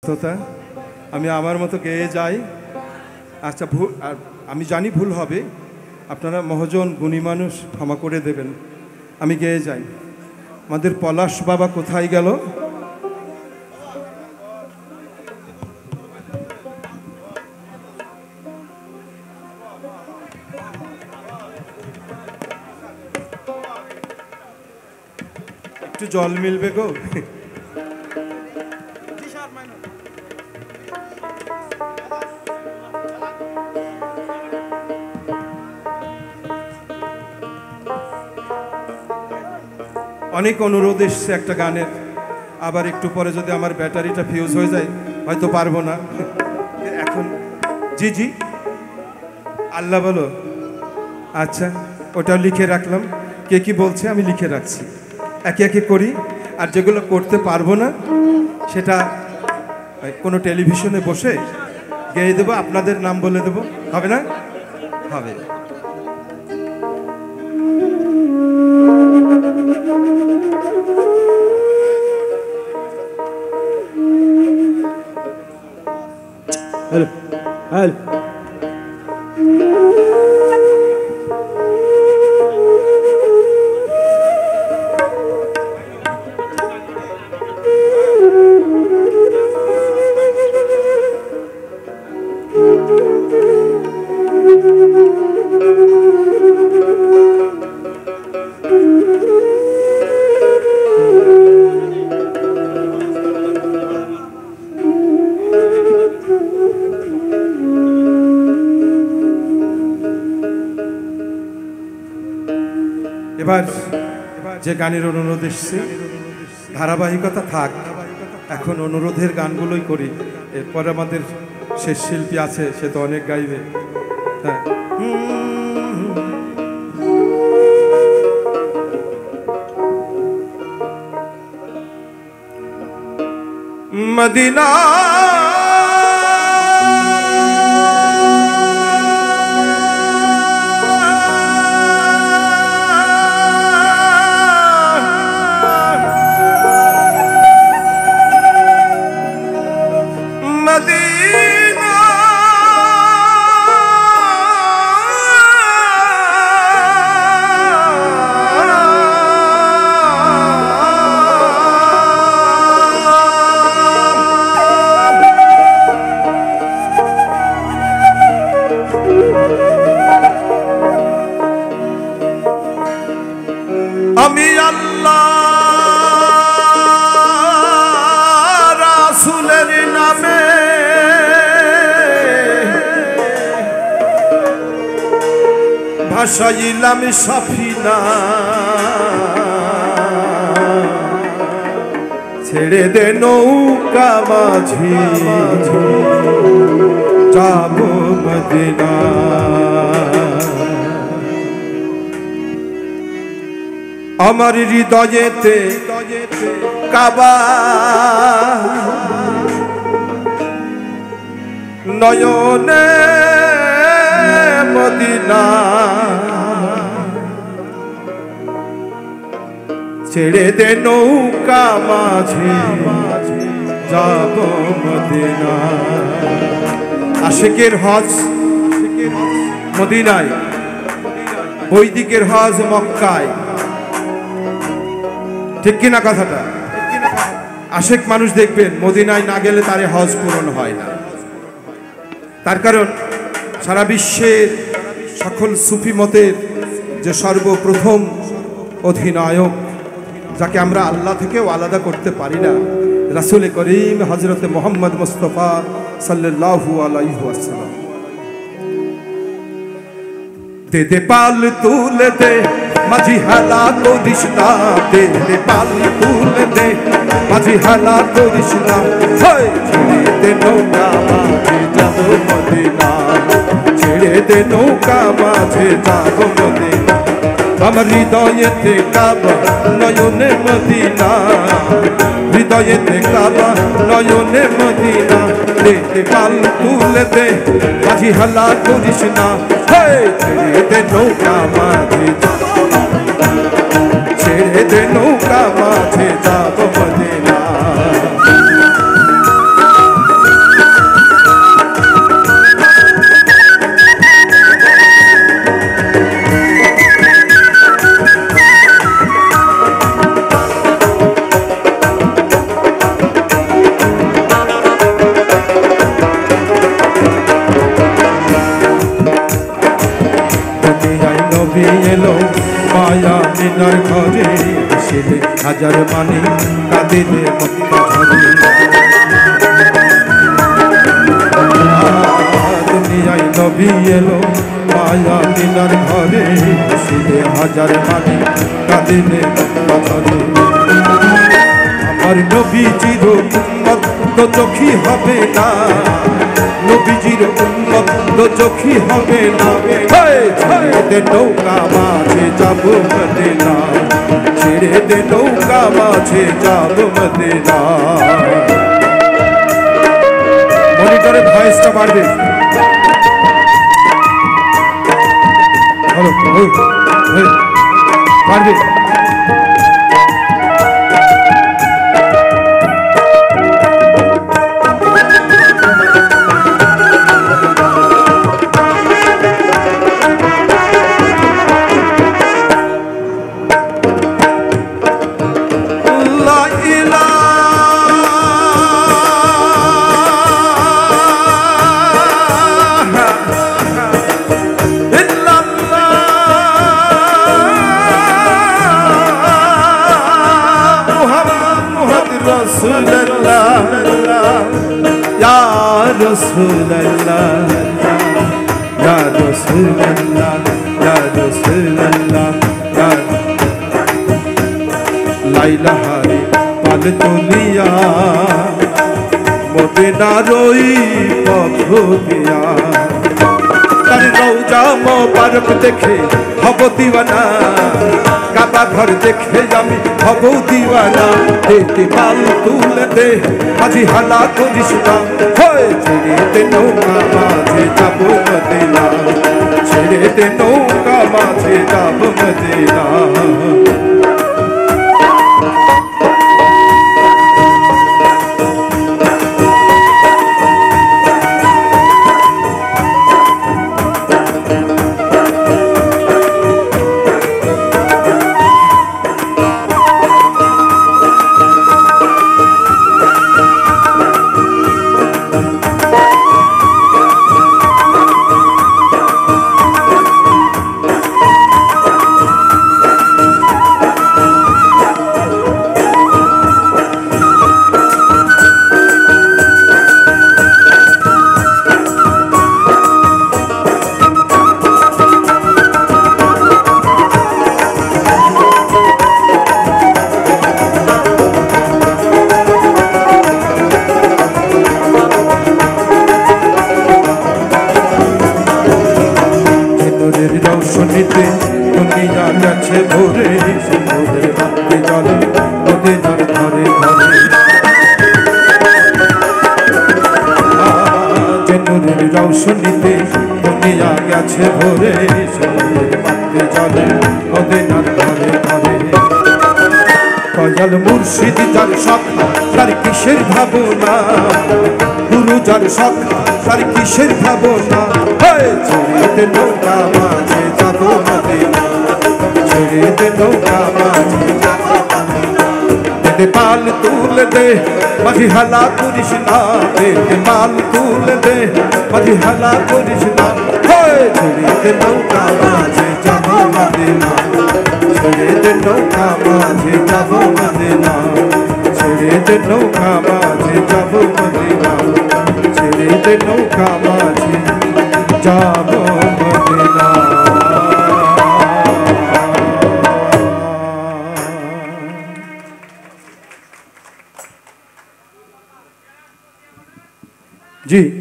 ব্যস্ততা আমি আমার মতো গেয়ে যাই। আচ্ছা ভুল, আর আমি জানি ভুল হবে, আপনারা মহাজন গুণী মানুষ ক্ষমা করে দেবেন। আমি গেয়ে যাই। আমাদের পলাশ বাবা কোথায় গেল? একটু জল মিলবে গো। অনেক অনুরোধ এসছে একটা গানের, আবার একটু পরে যদি আমার ব্যাটারিটা ফিউজ হয়ে যায় হয়তো পারবো না। এখন জি জি আল্লাহ বলো। আচ্ছা ওটাও লিখে রাখলাম, কে কি বলছে আমি লিখে রাখছি, একে একে করি। আর যেগুলো করতে পারবো না সেটা কোনো টেলিভিশনে বসে গেয়ে দেবো, আপনাদের নাম বলে দেবো, হবে না? হবে। Help! Help! এবার যে গানের অনুরোধ এসছে ধারাবাহিকতা থাক, এখন অনুরোধের গানগুলোই করি। এরপর আমাদের শেষ শিল্পী আছে, সে তো অনেক গাইবে। হ্যাঁ, মদিনা আমি আল্লাহ রাসূলের নামে ভাসাইলাম সাফিনা, ছেড়ে দে নৌকা মাঝি যাব মদিনা। আমার হৃদয়েতে কাবা, নয়নে মদিনা, ছেড়ে দে নৌকা মাঝি যাব মদিনা। আশিকের হজ মদিনায়, বৈদিকের হজ মক্কায়, ঠিক কিনা কথাটা? আশেক মানুষ দেখবেন মদিনায় না গেলে তার হজ পূরণ হয় না। তার কারণ সারা বিশ্বের সকল সুফি মতের যে সর্বপ্রথম অধিনায়ক, যাকে আমরা আল্লাহ থেকেও আলাদা করতে পারি না, রাসূল করিম হযরত মুহাম্মদ মুস্তাফা সাল্লাল্লাহু আলাইহি ওয়াসাল্লাম। দে দে পাল তুলে দে মাঝি হালা করিস না, দে দে পাল তুলে দে মাঝি হালা করিস না। ছেড়ে দে নৌকা মাঝে যাব মদিনা, ছেড়ে দে নৌকা মাঝে যাব মদিনা। আমার হৃদয়েতে কাবা, নয়নে মদিনা, হৃদয়েতে কাবা, নয়নে মদিনা। দে দে পাল তুলে দে মাঝি হালা করিস না, ছেড়ে দে নৌকা মাঝে, ছেড়ে দে নৌকা মাঝে যাব মদিনা। হাজার মানি কাঁদিলে মক্কা ঝরে দুনিয়ায় নবী এলো মায়া মিনার ঘরে খুশিতে হাজার মানি কাঁদিলে মক্কা ঝরে আমার নবীজির উম্মত তো চোখী হবে না নবীজির উম্মত তো চোখী হবে না ছেড়ে দে নৌকা মাঝে যাব মদিনা ছেড়ে দে নৌকা মাঝে যাব মদিনা মনিটরে ভয়েসটা বাড়বে বাড়বে Rasulallah, Ya Rasulallah, Ya Rasulallah, Ya Laila Hari Pal Tuliya Modina Roi Pabhudiya Tar Rauja Mubarak dekhe habo diwana Kaaba ghar dekhe ami habo diwana Dete pal tule de maji hala korish na ছেড়ে দে নৌকা মাঝে যাব Medina ছেড়ে দে নৌকা মাঝে যাব Medina রৌশনীতে দুনিয়া গেছে ভরে সমুদ্রের বাতি জলে মদিনার ঘরে ঘরে নূরের রৌশনীতে দুনিয়া গেছে ভরে সমুদ্রের বাতি জলে মদিনার ঘরে ঘরে দয়াল মুর্শিদ যার সখা তার কিসের ভাবনা গুরু যার সখা তার কিসের ভাবনা ছেড়ে দে নৌকা মাঝে যাব মদিনা ছেড়ে দে নৌকা মাঝে দে পাল তুলে দে মাঝি হালা করিস না দে পাল তুলে দে মাঝি হালা করিস না ছেড়ে দে নৌকা মাঝে যাব মদিনা ছেড়ে দে নৌকা মাঝে যাব মদিনা ছেড়ে দে নৌকা মাঝে যাব মদিনা ছেড়ে দে নৌকা মাঝে যাব মদিনা জি